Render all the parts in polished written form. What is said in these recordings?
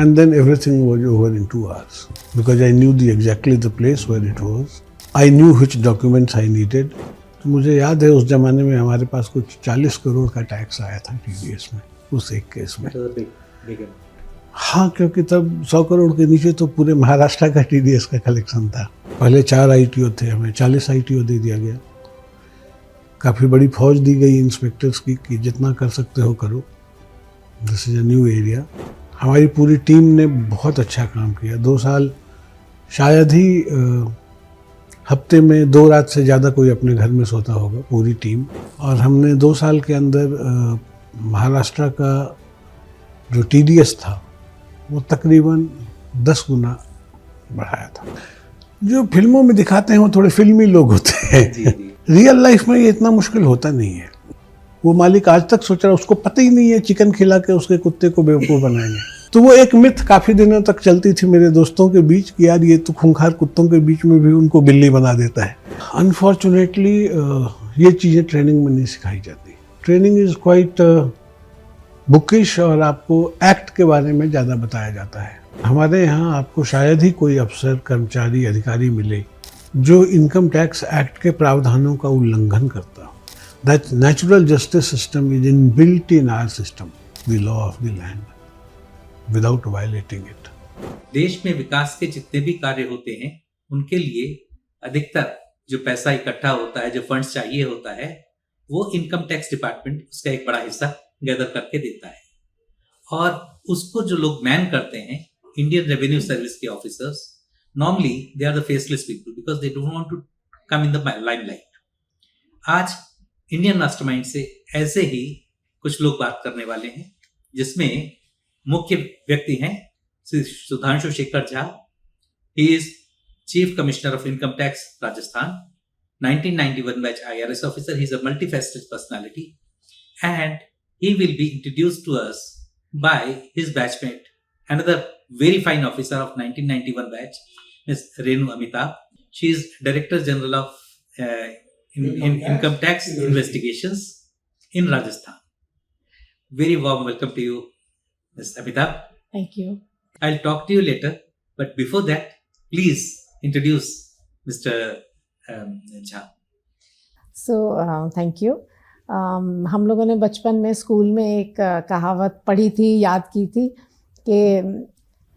And then everything was over in 2 hours because I knew exactly the place where it was. I knew which documents I needed. तो मुझे याद है उस ज़माने में हमारे पास कुछ 40 करोड़ का टैक्स आया था TDS में, उस एक केस में। हाँ, क्योंकि तब 100 करोड़ के नीचे तो पूरे महाराष्ट्र का TDS का कलेक्शन था। पहले 4 ITO थे, हमें 40 ITO दे दिया गया। काफ़ी बड़ी फौज दी गई इंस्पेक्टर्स की कि जितना कर सकते हो करो, this is a new area. हमारी पूरी टीम ने बहुत अच्छा काम किया। 2 साल शायद ही हफ्ते में 2 रात से ज़्यादा कोई अपने घर में सोता होगा, पूरी टीम। और हमने 2 साल के अंदर महाराष्ट्र का जो TDS था वो तकरीबन 10 गुना बढ़ाया था। जो फिल्मों में दिखाते हैं वो थोड़े फिल्मी लोग होते हैं। रियल लाइफ में ये इतना मुश्किल होता नहीं है। वो मालिक आज तक सोच रहा है, उसको पता ही नहीं है चिकन खिला के उसके कुत्ते को बेवकूफ़ बनाएंगे। तो वो एक मिथ काफ़ी दिनों तक चलती थी मेरे दोस्तों के बीच कि यार ये तो खूंखार कुत्तों के बीच में भी उनको बिल्ली बना देता है। अनफॉर्चुनेटली ये चीज़ें ट्रेनिंग में नहीं सिखाई जाती। ट्रेनिंग इज़ क्वाइट बुकिश और आपको एक्ट के बारे में ज़्यादा बताया जाता है। हमारे यहाँ आपको शायद ही कोई अफसर, कर्मचारी, अधिकारी मिले जो इनकम टैक्स एक्ट के प्रावधानों का उल्लंघन करता हो। That natural justice system is inbuilt in our system, the law of the land, without violating it. देश में विकास के जितने भी कार्य होते हैं उनके लिए अधिकतर जो पैसा इकट्ठा होता है, जो फंड्स चाहिए होता है, वो इनकम टैक्स डिपार्टमेंट उसका एक बड़ा हिस्सा गैदर करके देता है। और उसको जो लोग मैन करते हैं, इंडियन रेवेन्यू सर्विस के officers, normally they are the faceless people because they don't want to come in the limelight. आज इंडियन मास्टरमाइंड से ऐसे ही कुछ लोग बात करने वाले हैं, जिसमें मुख्य व्यक्ति हैं Shri Sudhanshu Shekhar Jha. He is chief commissioner of income tax Rajasthan, 1991 batch IRS officer. He is a multifaceted personality and he will be introduced to us by his batchmate, another very fine officer of 1991 batch, Ms. Renu Amitabh. She is Director General of Income Tax Investigations in Rajasthan. Very warm welcome to you, Ms. Amitabh. Thank you. I'll talk to you later, but before that, please introduce Mr. Jha. So, thank you. हम लोगों ने बचपन में school में एक कहावत पढ़ी थी, याद की थी कि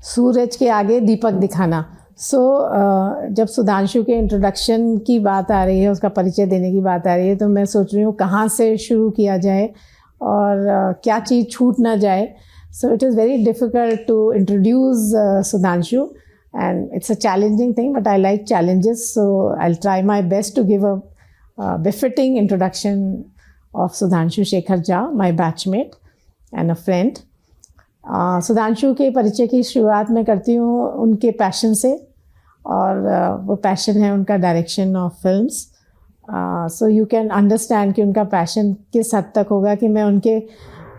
सूरज के आगे दीपक दिखाना। जब सुधांशु के इंट्रोडक्शन की बात आ रही है, उसका परिचय देने की बात आ रही है, तो मैं सोच रही हूँ कहाँ से शुरू किया जाए और क्या चीज़ छूट ना जाए। So it is very difficult to introduce Sudhanshu and it's a challenging thing, but I like challenges, so I will try my best to give a befitting introduction of Sudhanshu Shekhar Jha, my batchmate and a friend. Sudhanshu के परिचय की शुरुआत मैं करती हूँ उनके passion से, और वो पैशन है उनका direction of films. So you can understand कि उनका पैशन किस हद तक होगा कि मैं उनके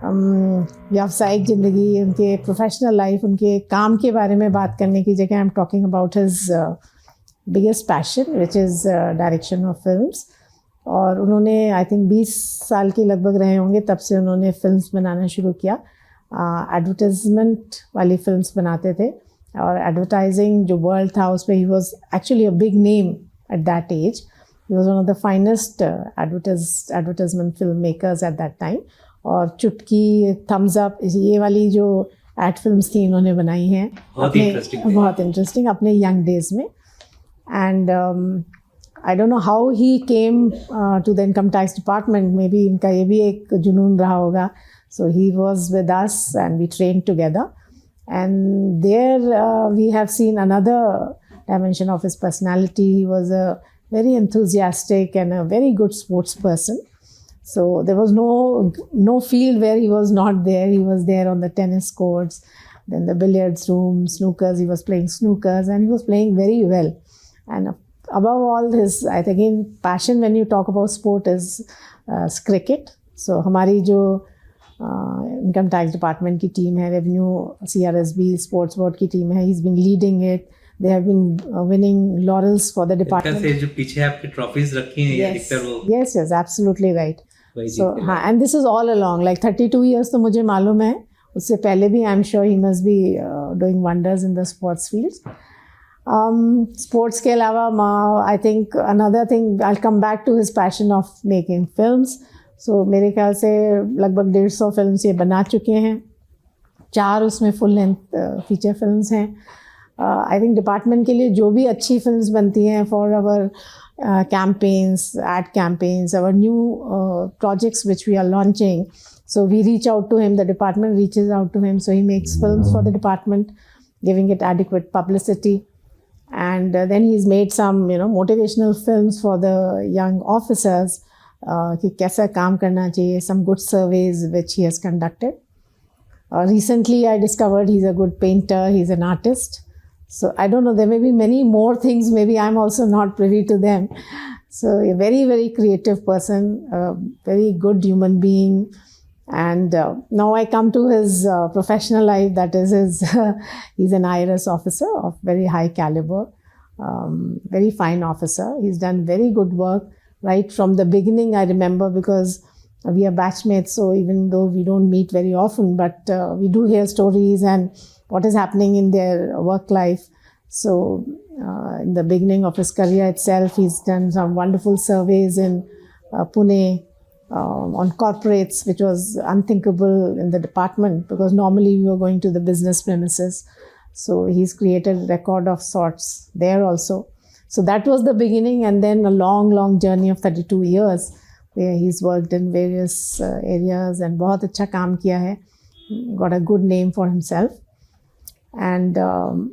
व्यावसायिक ज़िंदगी, उनके प्रोफेशनल लाइफ, उनके काम के बारे में बात करने की जगह I am talking about his biggest passion which is direction of films. और उन्होंने आई थिंक 20 साल के लगभग रहे होंगे तब से उन्होंने फिल्म्स बनाना शुरू किया। एडवर्टाइजमेंट वाली फिल्म्स बनाते थे, और एडवर्टाइजिंग जो वर्ल्ड था उसमें he was actually a big name at that age. He was one of the finest advertisement film makers at that time. और चुटकी, थम्स अप, ये वाली जो एड फिल्म्स थी इन्होंने बनाई हैं, बहुत इंटरेस्टिंग अपने यंग डेज में। And I don't know how he came to the income tax department, maybe इनका ये भी एक जुनून रहा होगा। So he was with us and we trained together, and there we have seen another dimension of his personality. He was a very enthusiastic and a very good sports person. So there was no field where he was not there. He was there on the tennis courts, then the billiards room, snookers. He was playing snookers and he was playing very well. And above all, his, I think, again, passion when you talk about sport is cricket. So हमारी जो income tax department की team है, revenue CRSB sports board की team है, he is been leading it, they have been winning laurels for the department. से जो पीछे आपकी ट्रॉफीज रखी हैं अधिकतर वो, यस एब्सोल्युटली राइट। सो हाँ, and this is all along, like 32 years तो मुझे मालूम है उससे पहले भी I am sure he must be doing wonders in the sports field. Sports के अलावा I think another thing I come back to his passion of making films. So मेरे ख्याल से लगभग 150 फिल्म्स ये बना चुके हैं. 4 उसमें फुल लेंथ फीचर फिल्म्स हैं. आई थिंक डिपार्टमेंट के लिए जो भी अच्छी फिल्म्स बनती हैं for our campaigns, ad campaigns, our new projects which we are launching. So we reach out to him, the department reaches out to him. So he makes films for the department, giving it adequate publicity. And then he's made some, motivational films for the young officers. कि कैसा काम करना चाहिए, some good surveys which he has conducted. Recently I discovered he's a good painter, he's an artist. So I don't know, there may be many more things, maybe I'm also not privy to them. So a very, very creative person, a very good human being. And now I come to his professional life, that is he's an IRS officer of very high caliber, very fine officer. He's done very good work right from the beginning, I remember, because we are batchmates, so even though we don't meet very often, but we do hear stories and what is happening in their work life. So in the beginning of his career itself, he's done some wonderful surveys in Pune on corporates, which was unthinkable in the department because normally we were going to the business premises. So he's created a record of sorts there also. So that was the beginning, and then a long, long journey of 32 years where he's worked in various areas and बहुत अच्छा काम किया है, got a good name for himself. And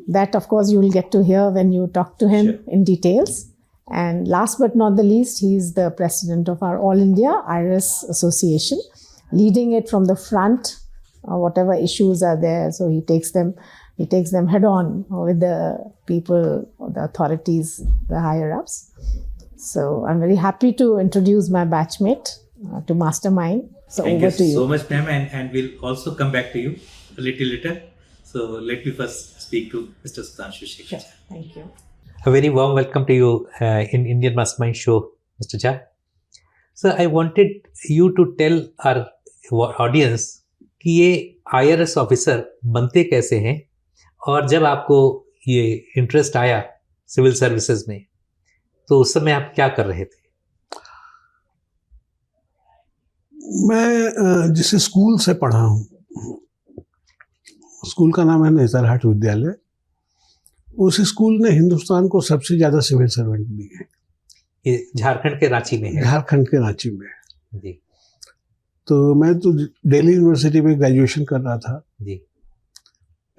that, of course, you will get to hear when you talk to him in details. And last but not the least, he is the president of our All India IRS Association, leading it from the front, whatever issues are there. So he takes them head on with the people, the authorities, the higher ups. So I'm very happy to introduce my batchmate to Mastermind. So Thank over to you. so much, ma'am, and we'll also come back to you a little later. So let me first speak to Mr. Sudhanshu Shekhar. Sure. Thank you. A very warm welcome to you in Indian Mastermind Show, Mr. Jha. So I wanted you to tell our audience कि ये IRS officer बनते कैसे हैं और जब आपको ये interest आया सिविल सर्विसेज में तो उस समय आप क्या कर रहे थे? मैं जिस स्कूल से पढ़ा हूँ, स्कूल का नाम है नेतरहाट विद्यालय. उस स्कूल ने हिंदुस्तान को सबसे ज़्यादा सिविल सर्वेंट दिए हैं. ये झारखंड के रांची में है. झारखंड के रांची में जी. तो मैं तो दिल्ली यूनिवर्सिटी में ग्रेजुएशन कर रहा था जी.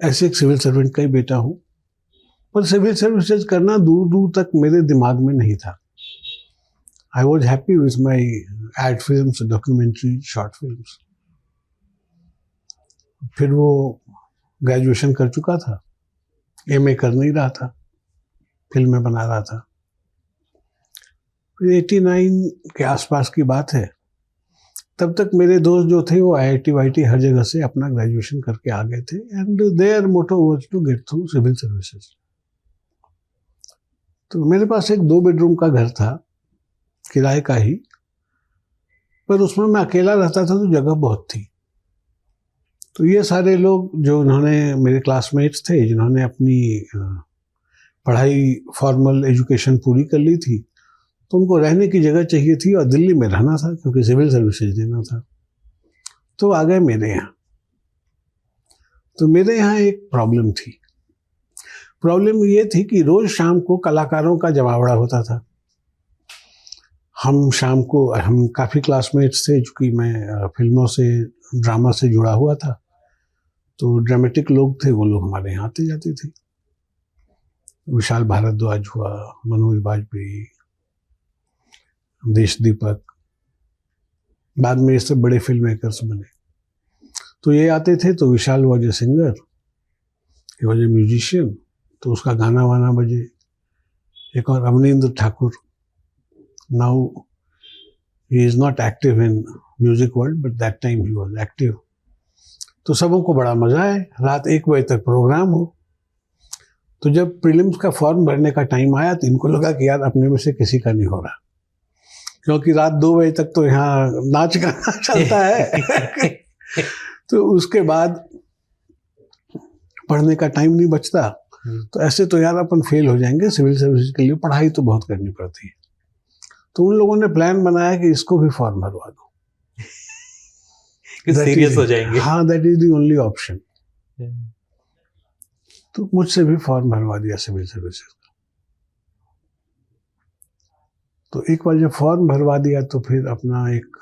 ऐसे एक सिविल सर्वेंट का ही बेटा हूँ, पर सिविल सर्विसेज करना दूर दूर तक मेरे दिमाग में नहीं था. I was happy with my ad films, documentary, short films. फिर वो ग्रेजुएशन कर चुका था, एमए कर नहीं रहा था, फिल्में बना रहा था. फिर 89 के आसपास की बात है. तब तक मेरे दोस्त जो थे वो आईआईटी वाईटी हर जगह से अपना ग्रेजुएशन करके आ गए थे, and their motto was to get through civil services. तो मेरे पास एक 2 बेडरूम का घर था, किराए का ही, पर उसमें मैं अकेला रहता था तो जगह बहुत थी. तो ये सारे लोग जो उन्होंने मेरे क्लासमेट्स थे जिन्होंने अपनी पढ़ाई फॉर्मल एजुकेशन पूरी कर ली थी, तो उनको रहने की जगह चाहिए थी और दिल्ली में रहना था क्योंकि सिविल सर्विसेज देना था. तो आ गए मेरे यहाँ. तो मेरे यहाँ एक प्रॉब्लम थी. प्रॉब्लम ये थी कि रोज़ शाम को कलाकारों का जमावड़ा होता था. हम काफ़ी क्लासमेट्स थे, चूँकि मैं फिल्मों से, ड्रामा से जुड़ा हुआ था, तो ड्रामेटिक लोग थे, वो लोग हमारे यहाँ आते जाते थे. विशाल भारद्वाज हुआ, मनोज बाजपेयी, देश दीपक, बाद में ये सब बड़े फिल्म मेकर्स बने. तो ये आते थे, तो Vishal was a singer, he was a musician, तो उसका गाना वाना बजे. एक और Avanindra Thakur, now he is not active in music world but that time he was active. तो सबों को बड़ा मज़ा आए, रात 1 बजे तक प्रोग्राम हो. तो जब प्रीलिम्स का फॉर्म भरने का टाइम आया तो इनको लगा कि यार अपने में से किसी का नहीं हो रहा, क्योंकि रात 2 बजे तक तो यहाँ नाच गाना चलता है. तो उसके बाद पढ़ने का टाइम नहीं बचता, तो ऐसे तो यार अपन फेल हो जाएंगे, सिविल सर्विस के लिए पढ़ाई तो बहुत करनी पड़ती है। तो उन लोगों ने प्लान बनाया कि इसको भी फॉर्म भरवा दो, सीरियस हो जाएंगे। हाँ, that is the only option. तो मुझसे भी फॉर्म भरवा दिया सिविल सर्विसेज का। तो एक बार जब फॉर्म भरवा दिया तो फिर अपना एक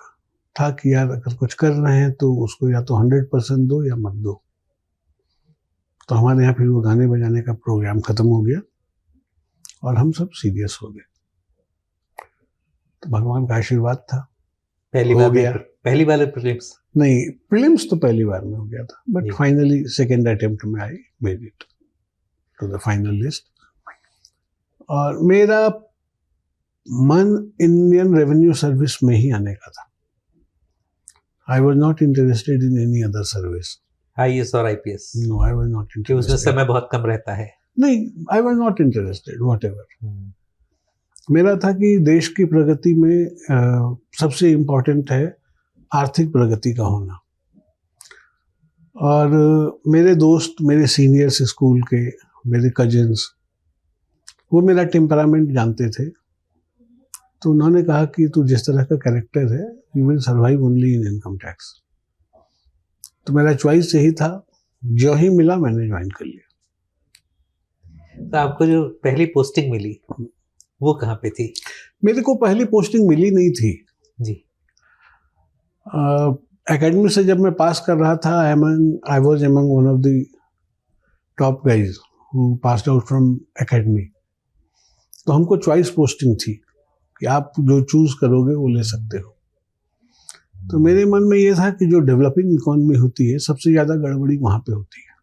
था कि यार अगर कुछ कर रहे हैं तो उसको या तो 100% दो या मत दो। तो हमारे यहाँ फिर वो गाने बजाने का प्रोग्राम खत्म हो गया और हम सब सीरियस हो गए। तो भगवान का आशीर्वाद था, पहली बार प्रीलिम्स नहीं, प्रीलिम्स तो पहली बार में हो गया था, बट फाइनली सेकेंड अटेम्प्ट में I made it to the final list. और मेरा मन इंडियन रेवेन्यू सर्विस में ही आने का था। I was not interested in any other service, IAS और IPS। No, I was not कि उसमें इंटरेस्टेड। समय बहुत कम रहता है। नहीं, I was not interested whatever. मेरा था कि देश की प्रगति में सबसे इम्पोर्टेंट है आर्थिक प्रगति का होना। और मेरे दोस्त, मेरे सीनियर्स स्कूल के, मेरे कजिन्स, वो मेरा टेम्परामेंट जानते थे। तो उन्होंने कहा कि तू जिस तरह का कैरेक्टर है, you will survive only in income tax. तो मेरा चॉइस यही था, जो ही मिला मैंने ज्वाइन कर लिया। तो आपको जो पहली पोस्टिंग मिली वो कहाँ पे थी? मेरे को पहली पोस्टिंग मिली नहीं थी जी। एकेडमी से जब मैं पास कर रहा था, I was among one of the top guys who passed out from academy. तो हमको चॉइस पोस्टिंग थी कि आप जो चूज करोगे वो ले सकते हो। तो मेरे मन में ये था कि जो डेवलपिंग इकोनॉमी होती है, सबसे ज़्यादा गड़बड़ी वहाँ पे होती है।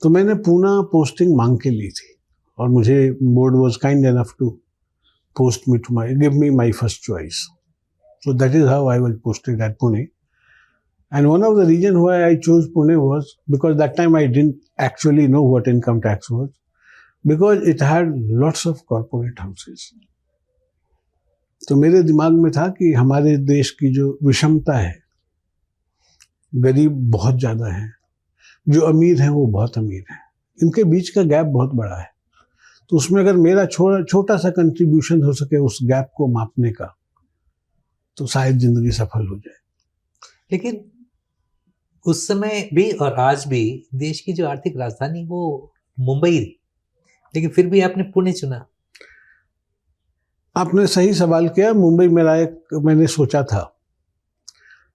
तो मैंने पूना पोस्टिंग मांग के ली थी और मुझे board was kind enough to post me to give me my first choice. So that is how I was posted at Pune. And one of the reasons why I chose Pune was because that time I didn't actually know what income tax was, because it had lots of corporate houses. तो मेरे दिमाग में था कि हमारे देश की जो विषमता है, गरीब बहुत ज़्यादा हैं, जो अमीर हैं वो बहुत अमीर हैं, इनके बीच का गैप बहुत बड़ा है। तो उसमें अगर मेरा छोटा सा कंट्रीब्यूशन हो सके उस गैप को मापने का, तो शायद जिंदगी सफल हो जाए। लेकिन उस समय भी और आज भी देश की जो आर्थिक राजधानी वो मुंबई, लेकिन फिर भी आपने पुणे चुना। आपने सही सवाल किया। मुंबई मेरा मैंने सोचा था,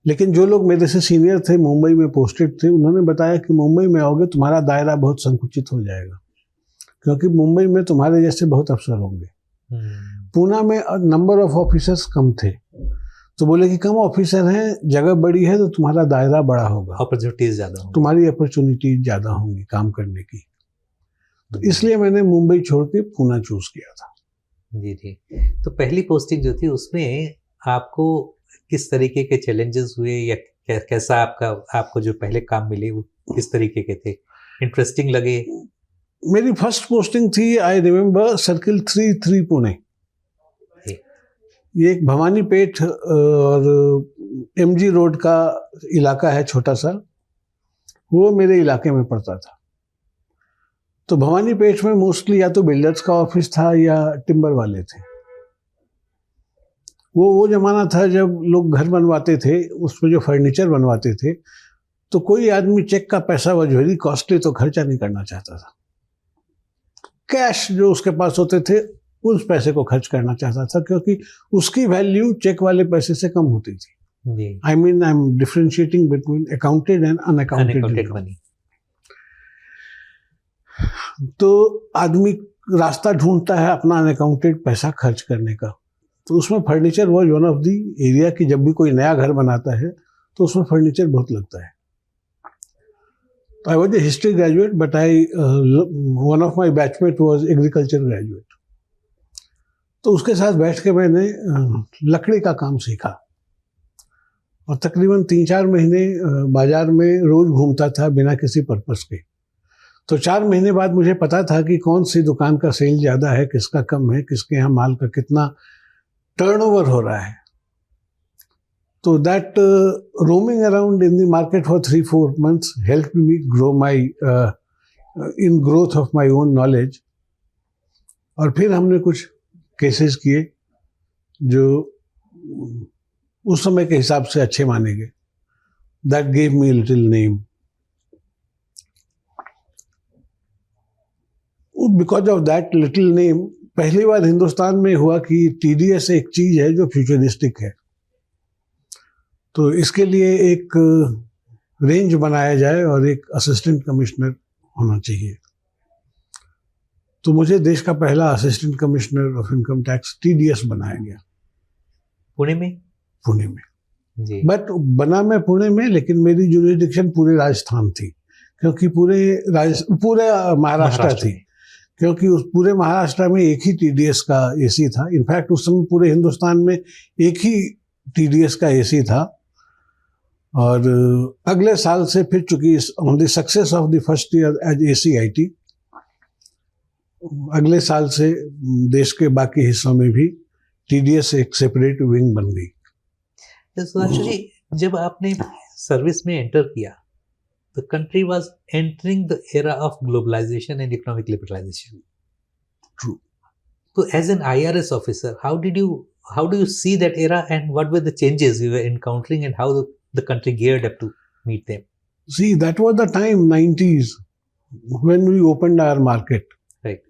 लेकिन जो लोग मेरे से सीनियर थे, मुंबई में पोस्टेड थे, उन्होंने बताया कि मुंबई में आओगे तुम्हारा दायरा बहुत संकुचित हो जाएगा, क्योंकि मुंबई में तुम्हारे जैसे बहुत अफसर होंगे। पूना में नंबर ऑफ ऑफिसर्स कम थे, तो बोले कि कम ऑफिसर हैं, जगह बड़ी है, तो तुम्हारा दायरा बड़ा होगा, अपॉर्चुनिटीज ज्यादा होंगी, तुम्हारी अपॉर्चुनिटीज ज्यादा होंगी काम करने की। तो इसलिए मैंने मुंबई छोड़ के पूना चूज किया था। जी जी। तो पहली पोस्टिंग जो थी उसमें आपको किस तरीके के चैलेंजेस हुए, या कैसा आपको जो पहले काम मिले वो किस तरीके के थे, इंटरेस्टिंग लगे? मेरी फर्स्ट पोस्टिंग थी, आई रिमेम्बर, सर्किल 3 पुणे। ये एक भवानीपेट और MG रोड का इलाका है, छोटा सा, वो मेरे इलाके में पड़ता था। तो भवानीपेट में मोस्टली या तो बिल्डर्स का ऑफिस था या टिम्बर वाले थे। वो जमाना था जब लोग घर बनवाते थे, उसमें जो फर्नीचर बनवाते थे, तो कोई आदमी चेक का पैसा वॉज वेरी कॉस्टली, तो खर्चा नहीं करना चाहता था। कैश जो उसके पास होते थे उस पैसे को खर्च करना चाहता था, क्योंकि उसकी वैल्यू चेक वाले पैसे से कम होती थी। I mean, I am differentiating between accounted and unaccounted money. तो आदमी रास्ता ढूंढता है अपना अनअकाउंटेड पैसा खर्च करने का। तो उसमें furniture was one of the area की, जब भी कोई नया घर बनाता है तो उसमें फर्नीचर बहुत लगता है। I was a history graduate, but one of my batchmate was agriculture graduate. तो उसके साथ बैठ के मैंने लकड़ी का काम सीखा और तकरीबन 3-4 महीने बाजार में रोज घूमता था बिना किसी पर्पस के। तो 4 महीने बाद मुझे पता था कि कौन सी दुकान का सेल ज़्यादा है, किसका कम है, किसके यहाँ माल का कितना टर्नओवर हो रहा है। So that roaming around in the market for 3-4 months helped me grow my in growth of my own knowledge. और फिर हमने कुछ केसेस किए जो उस समय के हिसाब से अच्छे माने गए. That gave me a little name. Because of that little name, पहली बार हिंदुस्तान में हुआ कि TDS एक चीज है जो फ्यूचरिस्टिक है. तो इसके लिए एक रेंज बनाया जाए और एक असिस्टेंट कमिश्नर होना चाहिए. तो मुझे देश का पहला assistant commissioner of income tax TDS बनाया गया. पुणे में? पुणे में. जी. बट बना मैं पुणे में, लेकिन मेरी जुरिडिक्शन पूरे राजस्थान थी, क्योंकि पूरे महाराष्ट्र थी, क्योंकि उस पूरे महाराष्ट्र में एक ही TDS का AC था. इनफैक्ट उस समय पूरे हिंदुस्तान में एक ही TDS का AC था. और अगले साल से फिर चूंकि on the success of the first year as ACIT, अगले साल से देश के बाकी हिस्सों में भी TDS एक सेपरेट विंग बन गई. तो सुधांशु जी, जब आपने सर्विस में एंटर किया, the country was entering the era of globalization and economic liberalization. True. So as an IRS officer, how do you see that era, and what were the changes you were encountering, and how the country geared up to meet them? See, that was the time, 90s, when we opened our market. Right.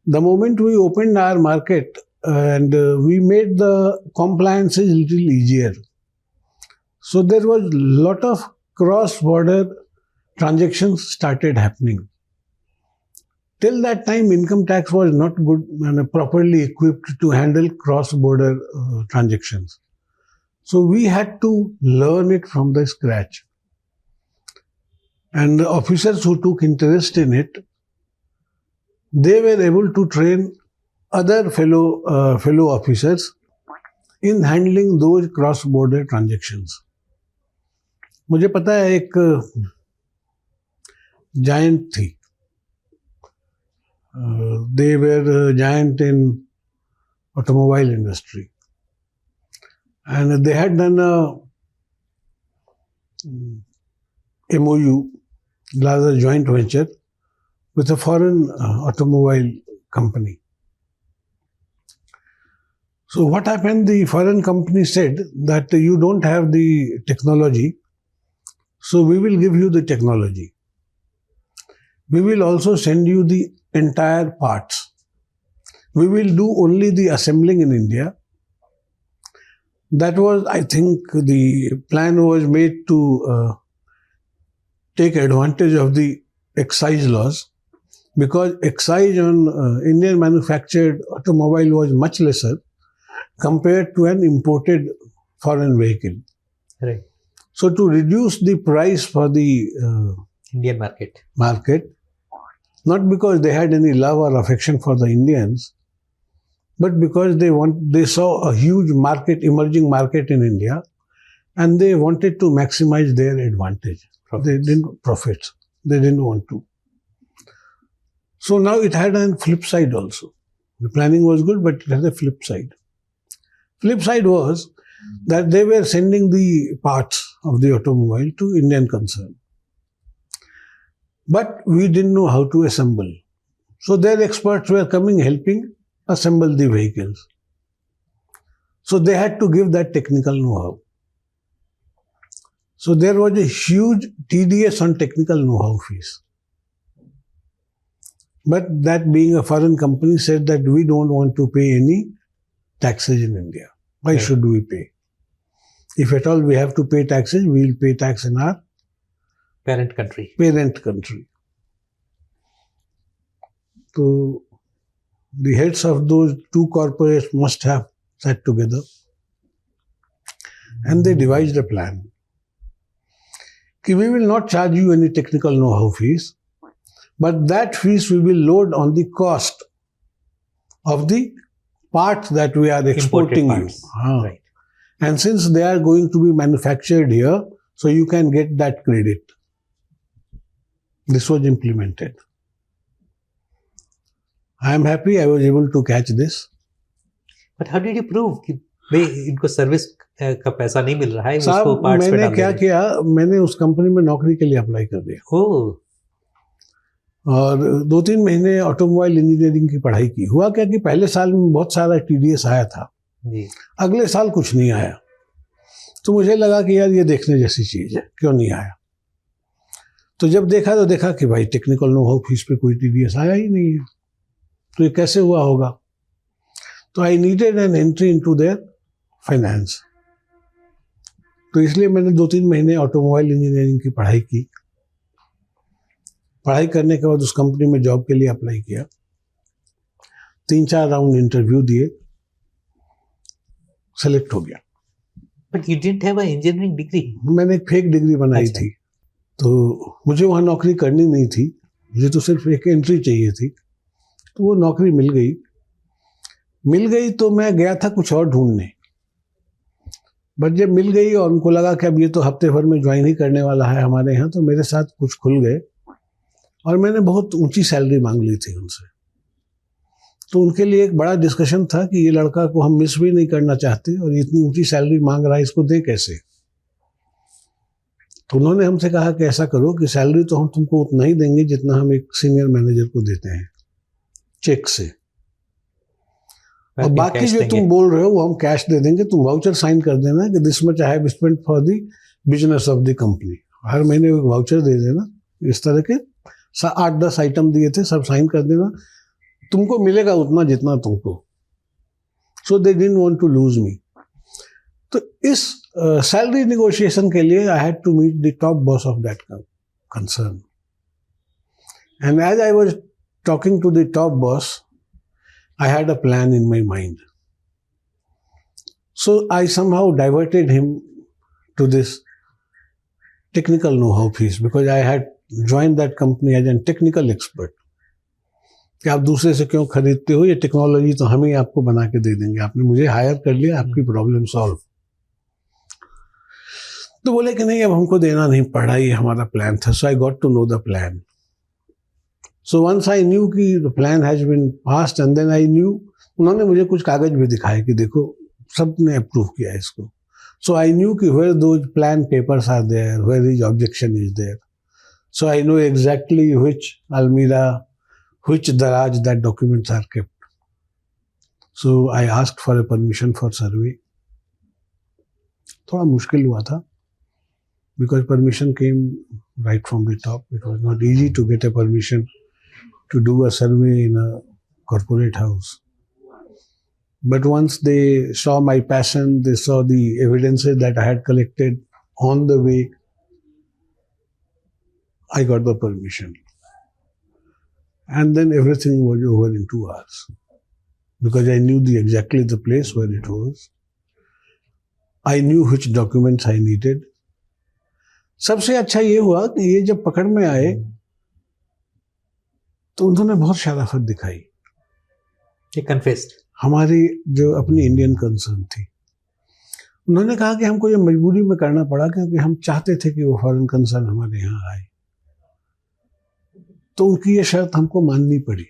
The moment we opened our market and we made the compliances a little easier. So there was a lot of cross-border transactions started happening. Till that time, income tax was not good and properly equipped to handle cross-border transactions. So we had to learn it from the scratch. And the officers who took interest in it, they were able to train other fellow officers in handling those cross-border transactions. मुझे पता है एक giant थी. They were a giant in automobile industry. And they had done a MOU, rather joint venture, with a foreign automobile company. So what happened, the foreign company said that you don't have the technology, so we will give you the technology. We will also send you the entire parts. We will do only the assembling in India. That was, I think, the plan was made to take advantage of the excise laws, because excise on Indian manufactured automobile was much lesser compared to an imported foreign vehicle. Right. So to reduce the price for the Indian market, not because they had any love or affection for the Indians, but because they saw a huge market, emerging market in India, and they wanted to maximize their advantage. They didn't profits. They didn't want to. So now it had a flip side also. The planning was good, but it had a flip side. Flip side was that they were sending the parts of the automobile to Indian concern. But we didn't know how to assemble. So their experts were coming, helping assemble the vehicles. So they had to give that technical know-how. So there was a huge TDS on technical know-how fees. But that being a foreign company said that we don't want to pay any taxes in India. Why should we pay? If at all we have to pay taxes, we will pay tax in our parent country. So the heads of those two corporates must have sat together and they devised a plan. We will not charge you any technical know-how fees, but that fees we will load on the cost of the parts that we are exporting you. Right. And since they are going to be manufactured here, so you can get that credit. This was implemented. I am happy I was able to catch this. But how did you prove कि भाई इनको service का पैसा नहीं मिल रहा है, उसको साहब पार्ट्स पे मैंने डाल क्या दे रहे किया, मैंने उस कंपनी में नौकरी के लिए अप्लाई कर दिया हैं। ओह, और 2-3 महीने ऑटोमोबाइल इंजीनियरिंग की पढ़ाई की। हुआ क्या कि पहले साल में बहुत सारा TDS आया था, जी, अगले साल कुछ नहीं आया। तो मुझे लगा कि यार ये देखने जैसी चीज़ है, क्यों नहीं आया। तो जब देखा तो देखा कि भाई टेक्निकल नो हाउ फीस पे कोई TDS आया ही नहीं है, तो ये कैसे हुआ होगा। तो I needed an entry into their finance, तो इसलिए मैंने 2-3 महीने ऑटोमोबाइल इंजीनियरिंग की पढ़ाई की। पढ़ाई करने के बाद उस कंपनी में जॉब के लिए अप्लाई किया, 3-4 राउंड इंटरव्यू दिए, सेलेक्ट हो गया। But you didn't have a engineering degree. मैंने एक फेक डिग्री बनाई अच्छा। थी, तो मुझे वहाँ नौकरी करनी नहीं थी, मुझे तो सिर्फ एक एंट्री चाहिए थी। तो वो नौकरी मिल गई तो मैं गया था कुछ और ढूंढने, बट जब मिल गई और उनको लगा कि अब ये तो हफ्ते भर में ज्वाइन ही करने वाला है हमारे यहाँ, तो मेरे साथ कुछ खुल गए और मैंने बहुत ऊंची सैलरी मांग ली थी उनसे। तो उनके लिए एक बड़ा डिस्कशन था कि ये लड़का को हम मिस भी नहीं करना चाहते और इतनी ऊंची सैलरी मांग रहा है, इसको दे कैसे। तो उन्होंने हमसे कहा कि ऐसा करो कि सैलरी तो हम तुमको उतना ही देंगे जितना हम एक सीनियर मैनेजर को देते हैं, चेक से, और बाकी जो तुम बोल रहे हो वो हम कैश दे देंगे, तुम वाउचर साइन कर देना कि this much I have spent for the business of the company. हर महीने एक वाउचर दे देना, इस तरह के 8-10 आइटम दिए थे, सब साइन कर देना, तुमको मिलेगा उतना जितना तुमको। So they didn't want to lose me. तो इस सैलरी नेगोशिएशन के लिए I had to meet the top boss of that concern, and as I was talking to the top boss, I had a plan in my mind. So I somehow diverted him to this technical know-how piece because I had joined that company as a technical expert. कि आप दूसरे से क्यों खरीदते हो, ये technology तो हम ही आपको बना के दे देंगे, आपने मुझे हायर कर लिया, आपकी प्रॉब्लम सॉल्व। तो बोले कि नहीं अब हमको देना नहीं पड़ा, ये हमारा प्लान था। So I got to know the plan. So once I knew कि the plan has been passed and then I knew, उन्होंने मुझे कुछ कागज भी दिखाए कि देखो सबने अप्रूव किया इसको। So I knew कि where those plan papers are there, where his objection is there. So I know exactly which almirah, which daraj that documents are kept. So I asked for a permission for survey. थोड़ा मुश्किल हुआ था because permission came right from the top. It was not easy to get a permission to do a survey in a corporate house. But once they saw my passion, they saw the evidences that I had collected on the way, I got the permission. And then everything was over in 2 hours. Because I knew exactly the place where it was. I knew which documents I needed. सबसे अच्छा ये हुआ कि ये जब पकड़ में आए तो उन्होंने बहुत शराफत दिखाई। ये कन्फेस्ड हमारी जो अपनी इंडियन कंसर्न थी, उन्होंने कहा कि हमको ये मजबूरी में करना पड़ा क्योंकि हम चाहते थे कि वो फॉरेन कंसर्न हमारे यहाँ आए, तो उनकी ये शर्त हमको माननी पड़ी।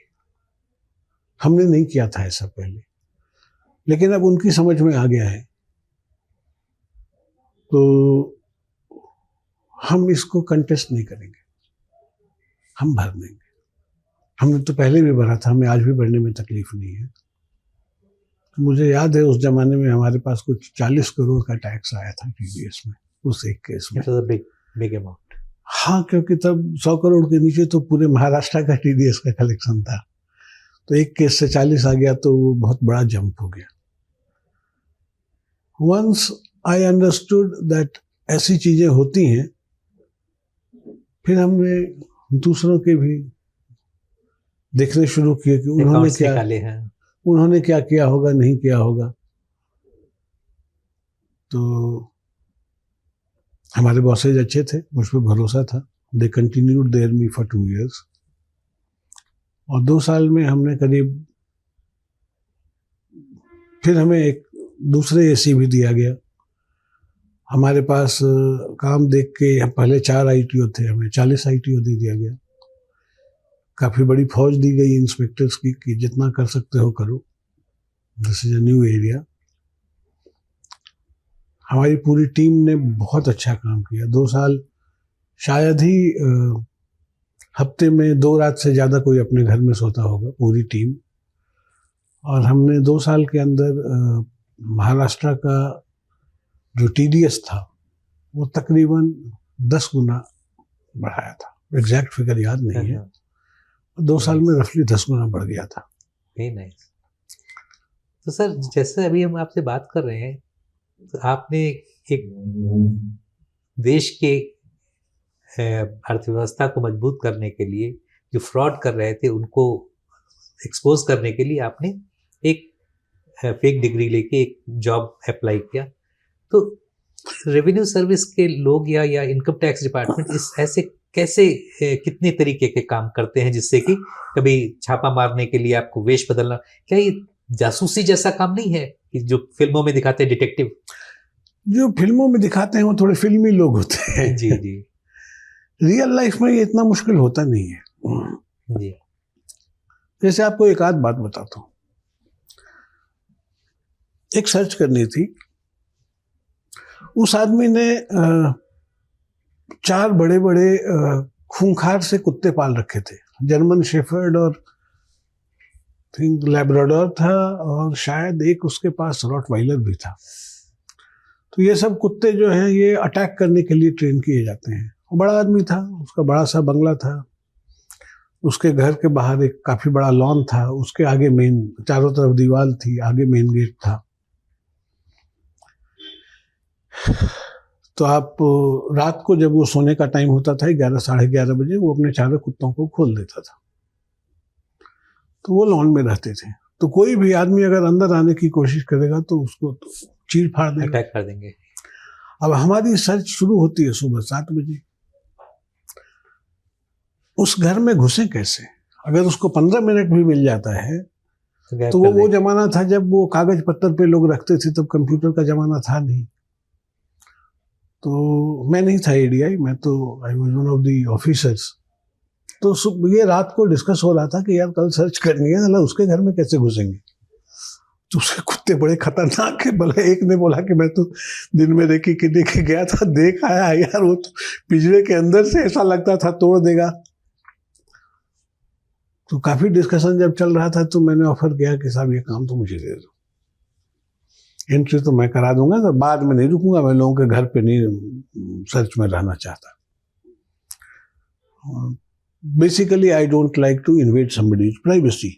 हमने नहीं किया था ऐसा पहले, लेकिन अब उनकी समझ में आ गया है, तो हम इसको कंटेस्ट नहीं करेंगे, हम भर देंगे। हमने तो पहले भी भरा था, हमें आज भी भरने में तकलीफ नहीं है। तो मुझे याद है उस जमाने में हमारे पास कुछ 40 करोड़ का टैक्स आया था TDS में, उस एक केस में। Big amount. हाँ, क्योंकि तब 100 करोड़ के नीचे तो पूरे महाराष्ट्र का TDS का कलेक्शन था, तो एक केस से 40 आ गया तो वो बहुत बड़ा जंप हो गया। वंस आई अंडरस्टूड दैट ऐसी चीजें होती हैं, फिर हमने दूसरों के भी देखने शुरू किए कि उन्होंने क्या किया होगा, नहीं किया होगा। तो हमारे बॉसेज अच्छे थे, मुझ पर भरोसा था। They continued there me for 2 years, और 2 साल में हमने करीब, फिर हमें एक दूसरे AC भी दिया गया। हमारे पास काम देख के पहले 4 ITO थे, हमें 40 ITO दे दिया गया। काफ़ी बड़ी फौज दी गई इंस्पेक्टर्स की कि जितना कर सकते हो करो, this is a new area. हमारी पूरी टीम ने बहुत अच्छा काम किया। 2 साल शायद ही हफ्ते में 2 रात से ज़्यादा कोई अपने घर में सोता होगा, पूरी टीम। और हमने 2 साल के अंदर महाराष्ट्र का जो TDS था वो तकरीबन 10 गुना बढ़ाया था। एग्जैक्ट फिगर याद नहीं है, 2 साल में रफली 10 गुना बढ़ गया था। Very nice. तो सर, जैसे अभी हम आपसे बात कर रहे हैं, तो आपने एक देश के अर्थव्यवस्था को मजबूत करने के लिए, जो फ्रॉड कर रहे थे उनको एक्सपोज करने के लिए आपने एक फेक डिग्री लेके एक जॉब अप्लाई किया। तो रेवेन्यू सर्विस के लोग या इनकम टैक्स डिपार्टमेंट इस ऐसे कैसे कितने तरीके के काम करते हैं, जिससे कि कभी छापा मारने के लिए आपको वेश बदलना, क्या ये जासूसी जैसा काम नहीं है कि जो फिल्मों में दिखाते हैं डिटेक्टिव? जो फिल्मों में दिखाते हैं वो थोड़े फिल्मी लोग होते हैं। जी जी रियल लाइफ में ये इतना मुश्किल होता नहीं है जी। जैसे आपको एक आध बात बताता हूँ। एक सर्च करनी थी, उस आदमी ने 4 बड़े बड़े खूंखार से कुत्ते पाल रखे थे। जर्मन शेफर्ड और थिंक लैब्राडोर था, और शायद एक उसके पास रॉटवाइलर भी था। तो ये सब कुत्ते जो हैं ये अटैक करने के लिए ट्रेन किए जाते हैं। बड़ा आदमी था, उसका बड़ा सा बंगला था, उसके घर के बाहर एक काफी बड़ा लॉन था, उसके आगे मेन, चारों तरफ दीवार थी, आगे मेन गेट था। तो आप रात को जब वो सोने का टाइम होता था 11 साढ़े 11 बजे, वो अपने चारों कुत्तों को खोल देता था। तो वो लॉन में रहते थे, तो कोई भी आदमी अगर अंदर आने की कोशिश करेगा तो उसको तो चीर फाड़ देगा, अटैक कर देंगे। अब हमारी सर्च शुरू होती है सुबह 7 बजे। उस घर में घुसे कैसे? अगर उसको 15 मिनट भी मिल जाता है तो वो जमाना था जब वो कागज पत्तर पे लोग रखते थे, तब कंप्यूटर का जमाना था नहीं। तो मैं नहीं था ADI, मैं तो I was one of the officers. तो ये रात को डिस्कस हो रहा था कि यार कल सर्च करनी है, अल्लाह उसके घर में कैसे घुसेंगे। तो उसके कुत्ते बड़े खतरनाक है। भले एक ने बोला कि मैं तो दिन में देखे गया था, देख आया यार, वो तो पिंजरे के अंदर से ऐसा लगता था तोड़ देगा। तो काफी डिस्कशन जब चल रहा था तो मैंने ऑफर किया कि साहब ये काम तो मुझे दे दो, एंट्री तो मैं करा दूंगा, तो बाद में नहीं रुकूंगा, मैं लोगों के घर पे नहीं सर्च में रहना चाहता। Basically I don't like to invade somebody's privacy,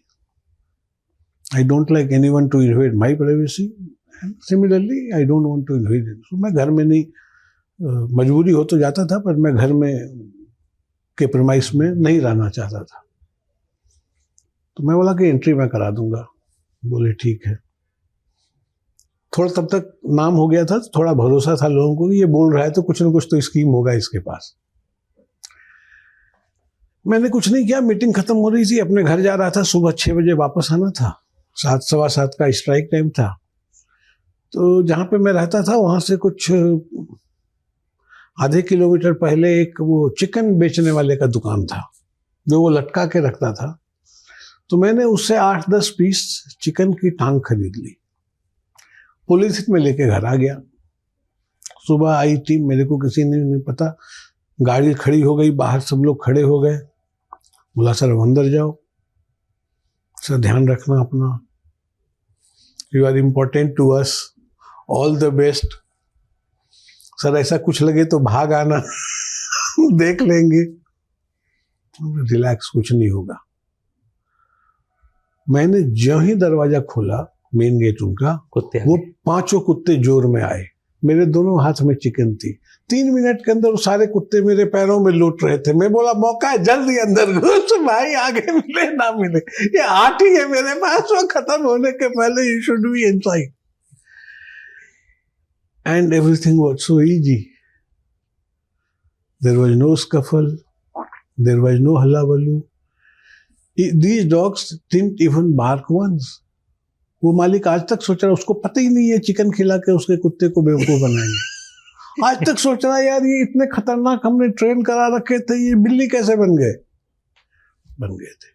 I don't like anyone to invade my privacy, and similarly I don't want to invade. तो मैं घर में नहीं, मजबूरी हो तो जाता था, पर मैं घर में के प्रेमाइस में नहीं रहना चाहता था। तो मैं बोला कि एंट्री मैं करा दूंगा। बोले ठीक है। थोड़ा तब तक नाम हो गया था, तो थोड़ा भरोसा था लोगों को कि ये बोल रहा है तो कुछ ना कुछ तो स्कीम होगा इसके पास। मैंने कुछ नहीं किया, मीटिंग खत्म हो रही थी, अपने घर जा रहा था, सुबह 6 बजे वापस आना था, 7 सवा 7 का स्ट्राइक टाइम था। तो जहाँ पे मैं रहता था वहाँ से कुछ आधे किलोमीटर पहले एक वो चिकन बेचने वाले का दुकान था, जो वो लटका के रखता था। तो मैंने उससे 8-10 पीस चिकन की टांग खरीद ली, पुलिस में लेके घर आ गया। सुबह आई टीम, मेरे को किसी ने नहीं पता, गाड़ी खड़ी हो गई, बाहर सब लोग खड़े हो गए। बोला सर अंदर जाओ, सर ध्यान रखना अपना, you are important to us, all the best. Sir ऐसा कुछ लगे तो भाग आना देख लेंगे। रिलैक्स, कुछ नहीं होगा। मैंने जो ही दरवाजा खोला, मेन गेट उनका, कुत्ते वो 5 कुत्ते जोर में आए। मेरे दोनों हाथ में चिकन थी। 3 मिनट के अंदर वो सारे कुत्ते मेरे पैरों में लूट रहे थे। मैं बोला मौका है, जल्दी अंदर घुस भाई, आगे मिले ना मिले, ये 8 ही है मेरे पास, वो खत्म होने के पहले you should be inside. And everything was so easy, there was no scuffle, there was no hullabaloo. These dogs didn't even bark once. वो मालिक आज तक सोच रहा है, उसको पता ही नहीं है चिकन खिला के उसके कुत्ते को बेवकूफ बनाएंगे। आज तक सोच रहा है यार ये इतने खतरनाक हमने ट्रेन करा रखे थे, ये बिल्ली कैसे बन गए थे।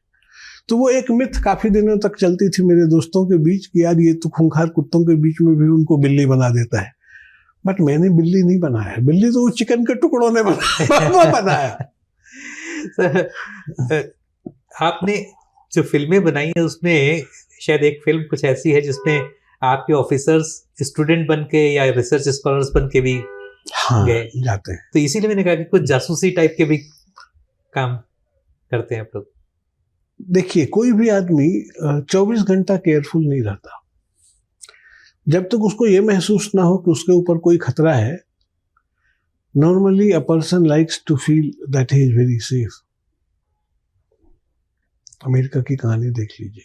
तो वो एक मिथ काफी दिनों तक चलती थी मेरे दोस्तों के बीच कि यार ये तो खूंखार कुत्तों के बीच में भी उनको बिल्ली बना देता है। बट मैंने बिल्ली नहीं बनाया, बिल्ली तो चिकन के टुकड़ों ने बनाया। आपने जो फिल्में बनाई है उसमें शायद एक फिल्म कुछ ऐसी है जिसमें आपके ऑफिसर्स स्टूडेंट बन के या रिसर्च स्कॉलर्स बन के भी हाँ गए जाते हैं। तो इसीलिए मैंने कहा कि कुछ जासूसी टाइप के भी काम करते हैं आप लोग। देखिए, कोई भी आदमी 24 घंटा केयरफुल नहीं रहता। जब तक उसको ये महसूस ना हो कि उसके ऊपर कोई खतरा है, normally a person likes to feel that he is very safe. America की कहानी देख लीजिए,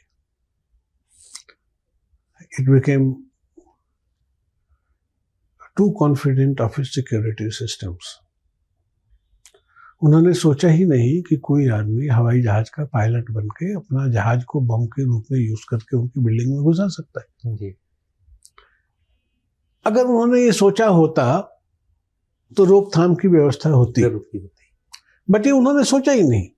it became too confident of his security systems. उन्होंने सोचा ही नहीं कि कोई आदमी हवाई जहाज का पायलट बन के अपना जहाज को बम के रूप में यूज करके उनकी बिल्डिंग में घुसा सकता है। जी। अगर उन्होंने ये सोचा होता तो रोकथाम की व्यवस्था होती, बट ये उन्होंने सोचा ही नहीं।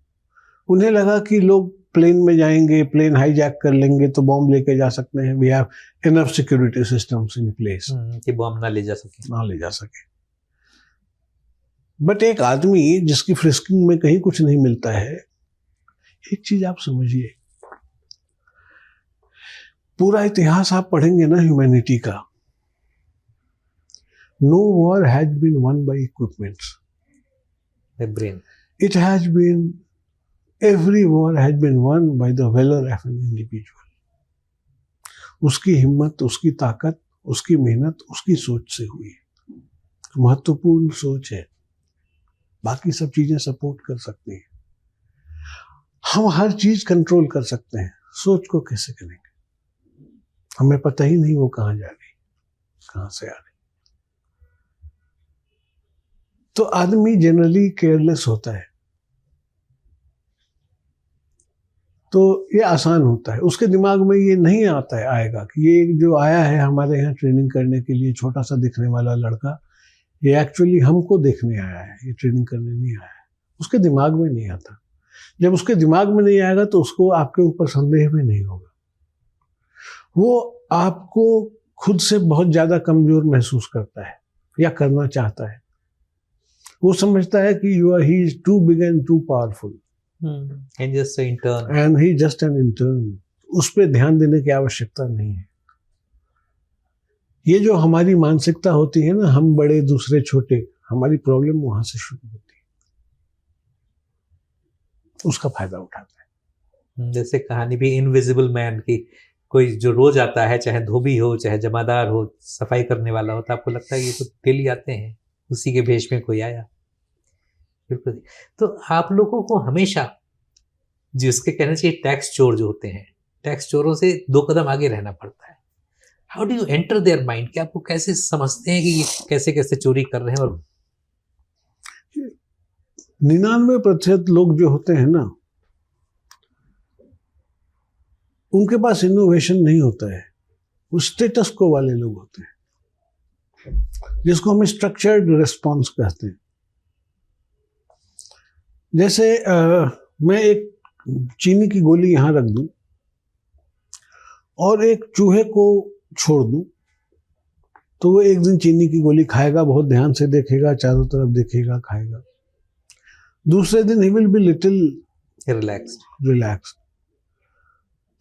उन्हें लगा कि लोग प्लेन में जाएंगे, प्लेन हाईजैक कर लेंगे तो बॉम्ब लेके जा सकते हैं, we have enough security systems in place कि बॉम्ब ना ले जा सके। बट एक आदमी जिसकी फ्रिस्किंग में कहीं कुछ नहीं मिलता है, एक चीज आप समझिए, पूरा इतिहास आप पढ़ेंगे ना ह्यूमैनिटी का, no war has been won by equipments, brain. It has been, every war has been won by the valor of an individual. उसकी हिम्मत, उसकी ताकत, उसकी मेहनत, उसकी सोच से हुई। महत्वपूर्ण सोच है, बाकी सब चीजें सपोर्ट कर सकती हैं। हम हर चीज कंट्रोल कर सकते हैं, सोच को कैसे करेंगे? हमें पता ही नहीं वो कहाँ जा रही, कहाँ से आ रही। तो आदमी जनरली केयरलेस होता है, तो ये आसान होता है। उसके दिमाग में ये नहीं आता है, आएगा कि ये जो आया है हमारे यहाँ ट्रेनिंग करने के लिए, छोटा सा दिखने वाला लड़का, ये एक्चुअली हमको देखने आया है, ये ट्रेनिंग करने नहीं आया है। उसके दिमाग में नहीं आता। जब उसके दिमाग में नहीं आएगा तो उसको आपके ऊपर संदेह भी नहीं होगा। वो आपको खुद से बहुत ज्यादा कमजोर महसूस करता है या करना चाहता है। वो समझता है कि he is too big and too powerful and just an intern. And he just an intern. उस पर ध्यान देने की आवश्यकता नहीं है। ये जो हमारी मानसिकता होती है ना, हम बड़े दूसरे छोटे, हमारी प्रॉब्लम वहां से शुरू होती है, उसका फायदा उठाते हैं। जैसे कहानी भी इनविजिबल मैन की, कोई जो रोज आता है, चाहे धोबी हो चाहे जमादार हो, सफाई करने वाला हो, तो आपको लगता है ये तो डेली आते हैं, उसी के भेष में कोई आया। बिल्कुल। तो आप लोगों को हमेशा जिसके कहना चाहिए टैक्स चोर जो होते हैं, टैक्स चोरों से 2 कदम आगे रहना पड़ता है। How do you enter their mind, कि आपको कैसे समझते हैं कि ये कैसे कैसे चोरी कर रहे हैं? और 99% लोग जो होते हैं ना, उनके पास इनोवेशन नहीं होता है, वो स्टेटस को वाले लोग होते हैं, जिसको हम स्ट्रक्चर्ड रिस्पॉन्स कहते हैं। जैसे मैं एक चीनी की गोली यहां रख दूं और एक चूहे को छोड़ दूं, तो वो एक दिन चीनी की गोली खाएगा, बहुत ध्यान से देखेगा, चारों तरफ देखेगा, खाएगा। दूसरे दिन he will be little relaxed.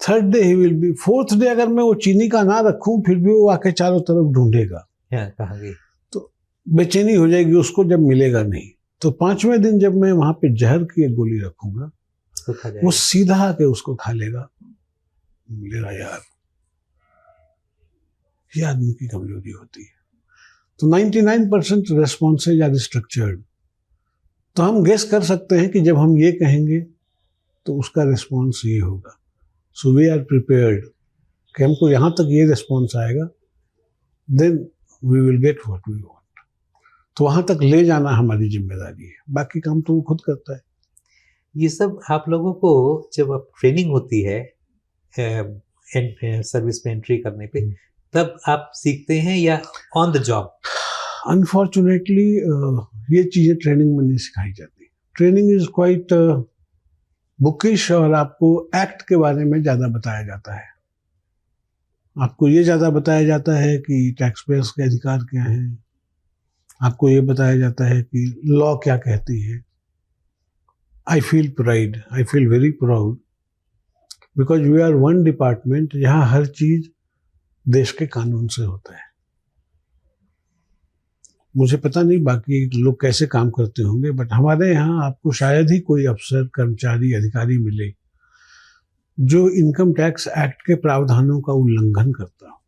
Third day he will be, fourth day अगर मैं वो चीनी का ना रखूं फिर भी वो आके चारों तरफ ढूंढेगा, कहाँ गई, तो बेचैनी हो जाएगी उसको जब मिलेगा नहीं। तो 5वें दिन जब मैं वहां पे जहर की एक गोली रखूंगा तो वो सीधा आके उसको खा लेगा, मिलेगा यार। ये आदमी की कमजोरी होती है। तो 99% रेस्पॉन्सेज आर स्ट्रक्चर्ड। तो हम गेस कर सकते हैं कि जब हम ये कहेंगे तो उसका रिस्पॉन्स ये होगा। सो वी आर प्रिपेयर्ड कि हमको यहाँ तक ये रिस्पॉन्स आएगा, then we will get what we want. तो वहां तक ले जाना हमारी जिम्मेदारी है, बाकी काम तो वो खुद करता है। ये सब आप लोगों को जब आप ट्रेनिंग होती है सर्विस में एंट्री करने पे, तब आप सीखते हैं या ऑन द जॉब? अनफॉर्चुनेटली ये चीजें ट्रेनिंग में नहीं सिखाई जाती। ट्रेनिंग इज क्वाइट बुकिश, और आपको एक्ट के बारे में ज्यादा बताया जाता है। आपको ये ज्यादा बताया जाता है कि टैक्स पेयर्स के अधिकार क्या हैं, आपको ये बताया जाता है कि लॉ क्या कहती है। I feel pride, I feel very proud, because we are one department जहाँ हर चीज देश के कानून से होता है। मुझे पता नहीं बाकी लोग कैसे काम करते होंगे, बट हमारे यहाँ आपको शायद ही कोई अफसर, कर्मचारी, अधिकारी मिले जो इनकम टैक्स एक्ट के प्रावधानों का उल्लंघन करता हो।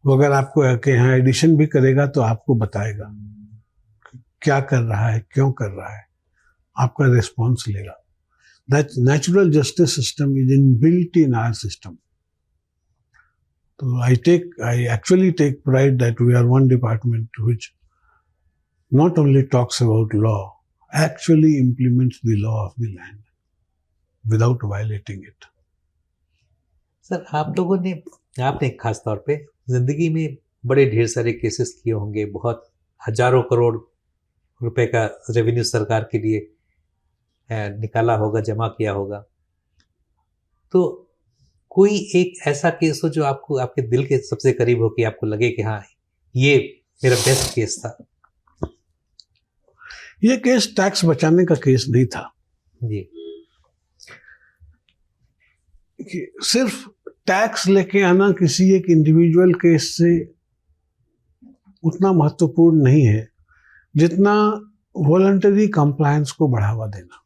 वो अगर आपको के यहाँ एडिशन भी करेगा तो आपको बताएगा क्या कर रहा है, क्यों कर रहा है, आपका रिस्पॉन्स लेगा। That natural justice system is inbuilt in our system. So I actually take pride that we are one department which not only talks about law, actually implements the law of the land without violating it. Sir आप लोगों ने, आपने खास तौर पे जिंदगी में बड़े ढेर सारे केसेस किए होंगे, बहुत हजारों करोड़ रुपए का रेवेन्यू सरकार के लिए निकाला होगा, जमा किया होगा। तो कोई एक ऐसा केस हो जो आपको, आपके दिल के सबसे करीब हो, कि आपको लगे कि हाँ ये मेरा बेस्ट केस था? ये केस टैक्स बचाने का केस नहीं था जी। कि सिर्फ टैक्स लेके आना किसी एक इंडिविजुअल केस से उतना महत्वपूर्ण नहीं है जितना वॉलंटरी कंप्लायंस को बढ़ावा देना,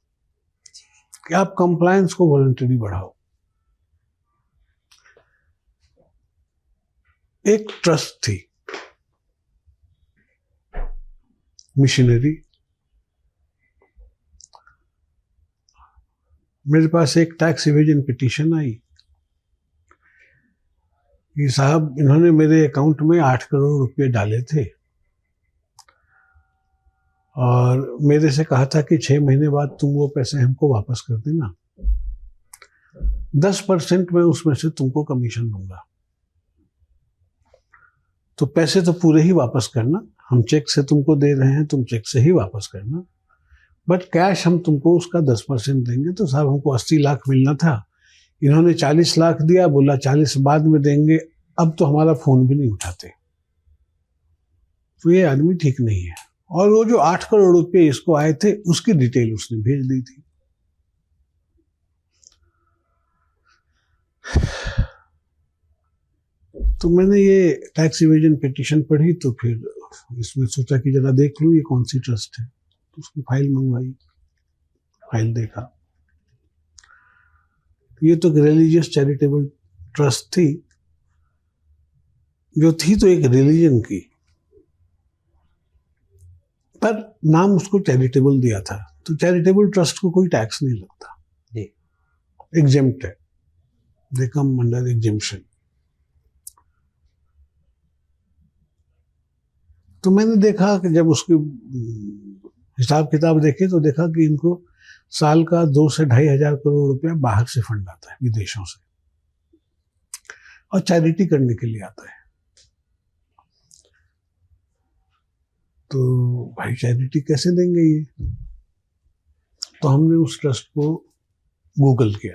कि आप कंप्लायंस को वॉलंटरी बढ़ाओ। एक ट्रस्ट थी, मिशनरी। मेरे पास एक टैक्स इवेजन पिटीशन आई कि साहब इन्होंने मेरे अकाउंट में 8 करोड़ रुपए डाले थे और मेरे से कहा था कि 6 महीने बाद तुम वो पैसे हमको वापस कर देना, 10% मैं उसमें से तुमको कमीशन दूंगा। तो पैसे तो पूरे ही वापस करना, हम चेक से तुमको दे रहे हैं, तुम चेक से ही वापस करना, बट कैश हम तुमको उसका 10% देंगे। तो साहब हमको 80 लाख मिलना था, इन्होंने 40 लाख दिया, बोला 40 बाद में देंगे। अब तो हमारा फोन भी नहीं उठाते। तो ये आदमी ठीक नहीं है। और वो जो 8 करोड़ रुपए इसको आए थे उसकी डिटेल उसने भेज दी थी। तो मैंने ये टैक्स इवेजन पिटीशन पढ़ी, तो फिर इसमें सोचा कि जरा देख लूँ ये कौन सी ट्रस्ट है। तो उसकी फाइल मंगवाई, फाइल देखा, ये तो रिलीजियस चैरिटेबल ट्रस्ट थी, जो थी तो एक रिलीजन की, पर नाम उसको चैरिटेबल दिया था। तो चैरिटेबल ट्रस्ट को कोई टैक्स नहीं लगता, एग्जेम्प्ट है, दे कम अंडर एग्जेम्पशन। तो मैंने देखा कि जब उसके हिसाब किताब देखे तो देखा कि इनको साल का 2 से 2.5 हजार करोड़ रुपया बाहर से फंड आता है, विदेशों से, और चैरिटी करने के लिए आता है। तो भाई चैरिटी कैसे देंगे ये? तो हमने उस ट्रस्ट को गूगल किया।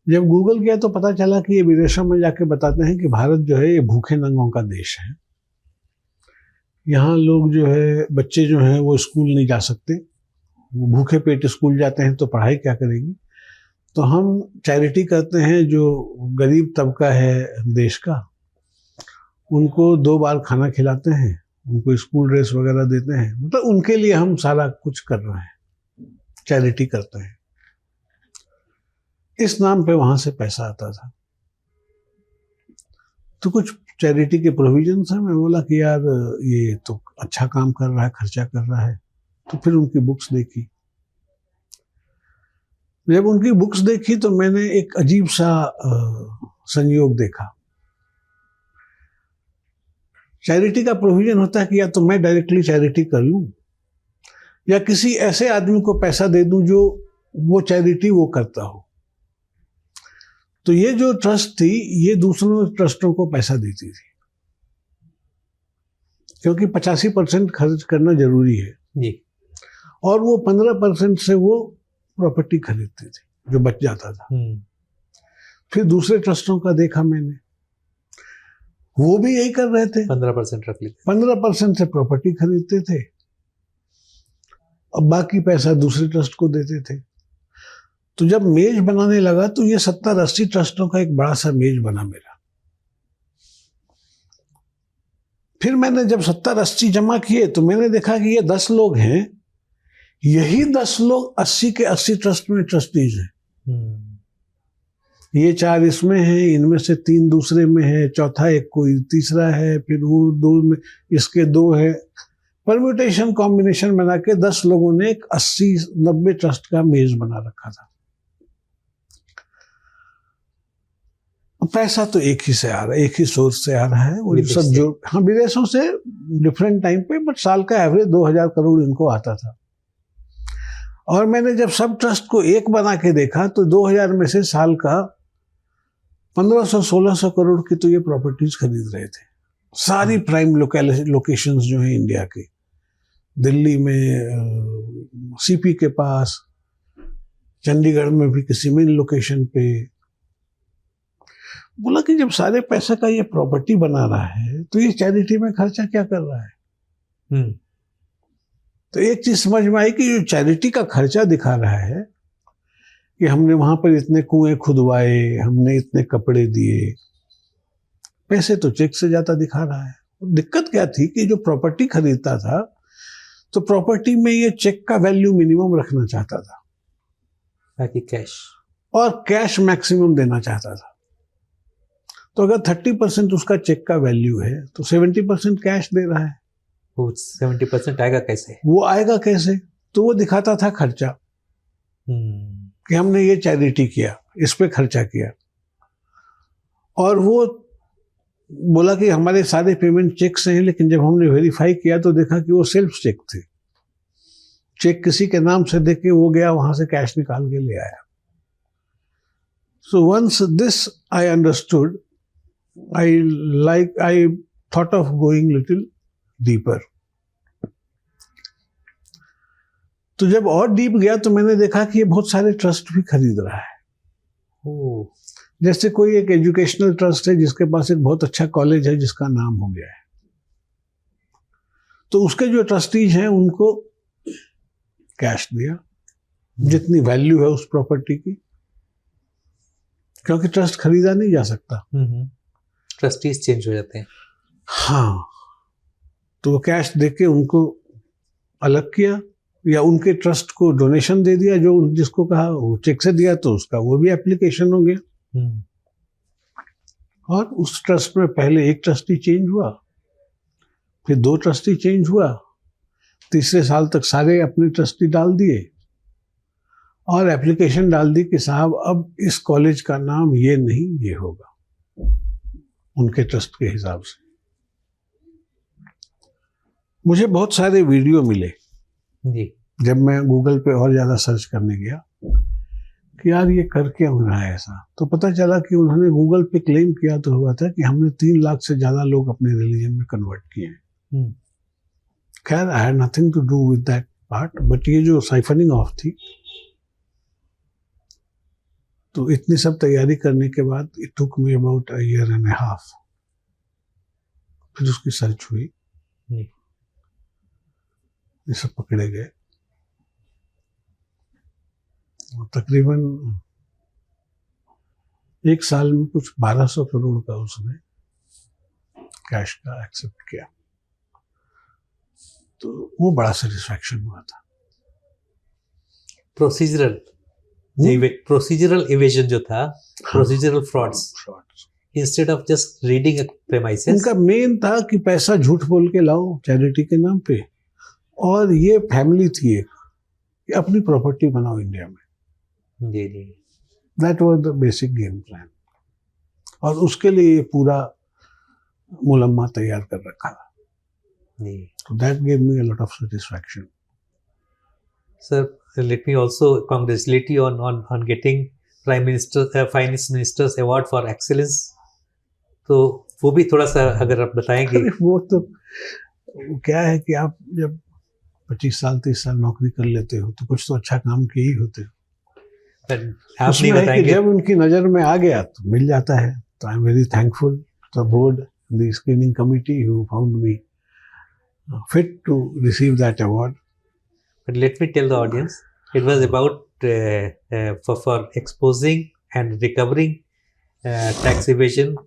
जब गूगल किया तो पता चला कि ये विदेशों में जाके बताते हैं कि भारत जो है ये भूखे नंगों का देश है। यहाँ लोग जो है, बच्चे जो हैं वो स्कूल नहीं जा सकते, वो भूखे पेट स्कूल जाते हैं तो पढ़ाई क्या करेगी। तो हम चैरिटी करते हैं, जो गरीब तबका है देश का, उनको 2 बार खाना खिलाते हैं, उनको स्कूल ड्रेस वगैरह देते हैं। मतलब उनके लिए हम सारा कुछ कर रहे हैं, चैरिटी करते हैं। इस नाम पे वहां से पैसा आता था। तो कुछ चैरिटी के प्रोविजंस हैं। मैं बोला कि यार ये तो अच्छा काम कर रहा है, खर्चा कर रहा है। तो फिर उनकी बुक्स देखी। जब उनकी बुक्स देखी तो मैंने एक अजीब सा संयोग देखा। चैरिटी का प्रोविजन होता है कि या तो मैं डायरेक्टली चैरिटी कर लूं या किसी ऐसे आदमी को पैसा दे दूं जो वो चैरिटी वो करता हो। तो ये जो ट्रस्ट थी ये दूसरों ट्रस्टों को पैसा देती थी, क्योंकि 85% खर्च करना जरूरी है जी। और वो 15% से वो प्रॉपर्टी खरीदती थी जो बच जाता था। फिर दूसरे ट्रस्टों का देखा मैंने, वो भी यही कर रहे थे, 15% रख लेते। 15% से प्रॉपर्टी खरीदते थे, अब बाकी पैसा दूसरे ट्रस्ट को देते थे। तो जब मेज बनाने लगा तो ये 70-80 ट्रस्टों का एक बड़ा सा मेज बना मेरा। फिर मैंने जब 70-80 जमा किए तो मैंने देखा कि ये 10 लोग हैं, यही 10 लोग 80 के 80 ट्रस्ट में ट्रस्टीज हैं। ये 4 इसमें हैं, इनमें से 3 दूसरे में है, चौथा एक कोई तीसरा है, फिर वो 2 में इसके 2 है। परम्यूटेशन कॉम्बिनेशन बना के 10 लोगों ने एक 80-90 ट्रस्ट का मेज बना रखा था। पैसा तो एक ही से आ रहा है, एक ही सोर्स से आ रहा है, वो सब जो हाँ विदेशों से डिफरेंट टाइम पे, बट साल का एवरेज 2000 करोड़ इनको आता था। और मैंने जब सब ट्रस्ट को एक बना के देखा तो 2000 में से साल का 1500-1600 करोड़ की तो ये प्रॉपर्टीज खरीद रहे थे। सारी प्राइम लोकेशंस जो हैं इंडिया के, दिल्ली में सीपी के पास, चंडीगढ़ में भी किसी मेन लोकेशन पे। बोला कि जब सारे पैसे का ये प्रॉपर्टी बना रहा है तो ये चैरिटी में खर्चा क्या कर रहा है। तो एक चीज समझ में आई कि जो चैरिटी का खर्चा दिखा रहा है कि हमने वहां पर इतने कुएं खुदवाए, हमने इतने कपड़े दिए, पैसे तो चेक से ज्यादा दिखा रहा है। दिक्कत क्या थी कि जो प्रॉपर्टी खरीदता था तो प्रॉपर्टी में ये चेक का वैल्यू मिनिमम रखना चाहता था ताकि कैश, और कैश मैक्सिमम देना चाहता था। तो अगर 30% उसका चेक का वैल्यू है तो 70% कैश दे रहा है, वो 70% आएगा कैसे? वो आएगा कैसे? तो वो दिखाता था खर्चा कि हमने ये चैरिटी किया, इस पे खर्चा किया। और वो बोला कि हमारे सारे पेमेंट चेक से हैं, लेकिन जब हमने वेरीफाई किया तो देखा कि वो सेल्फ चेक थे। चेक किसी के नाम से दे के वो गया, वहां से कैश निकाल के ले आया। So once this I understood, I thought of going little deeper. तो जब और डीप गया तो मैंने देखा कि ये बहुत सारे ट्रस्ट भी खरीद रहा है। जैसे कोई एक एजुकेशनल ट्रस्ट है जिसके पास एक बहुत अच्छा कॉलेज है जिसका नाम हो गया है, तो उसके जो ट्रस्टीज हैं उनको कैश दिया जितनी वैल्यू है उस प्रॉपर्टी की, क्योंकि ट्रस्ट खरीदा नहीं जा सकता। ट्रस्टीज चेंज हो जाते हैं। हाँ, तो वो कैश देके उनको अलग किया, या उनके ट्रस्ट को डोनेशन दे दिया, जो जिसको कहा वो चेक से दिया तो उसका वो भी एप्लीकेशन हो गया। और उस ट्रस्ट में पहले एक ट्रस्टी चेंज हुआ, फिर 2 ट्रस्टी चेंज हुआ, तीसरे साल तक सारे अपने ट्रस्टी डाल दिए और एप्लीकेशन डाल दी कि साहब अब इस कॉलेज का नाम ये नहीं ये होगा, उनके ट्रस्ट के हिसाब से। मुझे बहुत सारे वीडियो मिले जी। जब मैं गूगल पे और ज़्यादा सर्च करने गया कि यार ये कर क्या हो रहा है ऐसा, तो पता चला कि उन्होंने गूगल पे क्लेम किया तो हुआ था कि हमने 3 लाख से ज़्यादा लोग अपने रिलीजन में कन्वर्ट किए हैं। खैर, I had nothing to do with that part, but ये जो साइफनिंग ऑफ थी, तो इतनी सब तैयारी करने के बाद it took me about a year and a half, फिर उसकी सर्च हुई, ये सब पकड़े गए। तकरीबन 1 साल में कुछ 1200 करोड़ का उसने कैश का एक्सेप्ट किया, तो वो बड़ा सेटिस्फैक्शन हुआ था। प्रोसीजरल इवेजन जो था, procedural frauds, instead of just reading premises, उनका मेन था कि पैसा झूठ बोल के लाओ चैरिटी के नाम पे, और ये फैमिली थी एक कि अपनी प्रॉपर्टी बनाओ इंडिया में। जी जी, that was the basic game plan, और उसके लिए ये पूरा मुलम्मा तैयार कर रखा था। So that gave me a lot of satisfaction. Sir, let me also congratulate you on getting Finance Minister's Award for Excellence. तो वो भी थोड़ा सा अगर आप बताएंगे। वो तो क्या है कि आप जब 25 साल 30 साल नौकरी कर लेते हो तो कुछ तो अच्छा काम किए ही होते हो। आप नहीं बताएंगे? जब उनकी नज़र में आ गया तो मिल जाता है, तो I am very thankful to the board the screening committee who found me fit to receive that award. But let me tell the audience, it was about for exposing and recovering tax evasion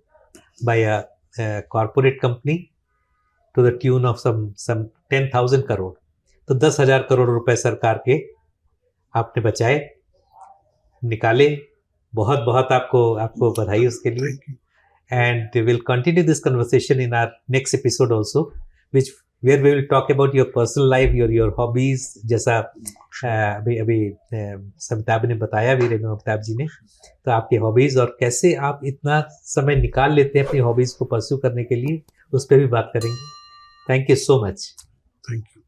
by a corporate company to the tune of some 10,000 crore. तो 10,000 करोड़ रुपए सरकार के आपने बचाए, निकाले. बहुत बहुत आपको बधाई उसके लिए. And we will continue this conversation in our next episode also, where we will talk about your personal life, your hobbies, जैसा अभी अमिताभ ने बताया, वीर अमिताभ जी ने, तो आपकी हॉबीज और कैसे आप इतना समय निकाल लेते हैं अपनी हॉबीज को परस्यू करने के लिए, उस पर भी बात करेंगे. Thank you so much. Thank you.